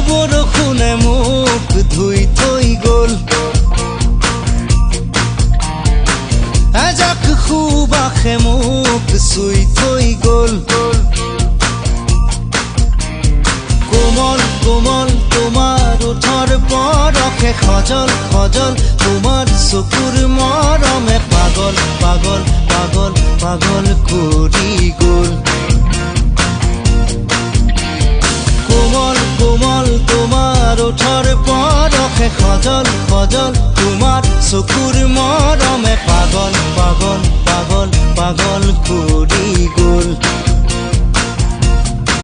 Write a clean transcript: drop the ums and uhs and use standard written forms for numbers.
বৰষুণে মোক ধুই থৈ গ'ল এজাক সুবাসে মোক চুই থৈ গ'ল কোমল কোমল তোমাৰ ওঠৰ পৰশে সজল সজল তোমাৰ চকুৰ মৰমে পাগল পাগল পাগল পাগল কৰি গ'ল কোমল কোমল তোমাৰ ওঠৰ পৰশে সজল সজল তোমাৰ চকুৰ মৰমে পাগল পাগল পাগল পাগল কৰি গ'ল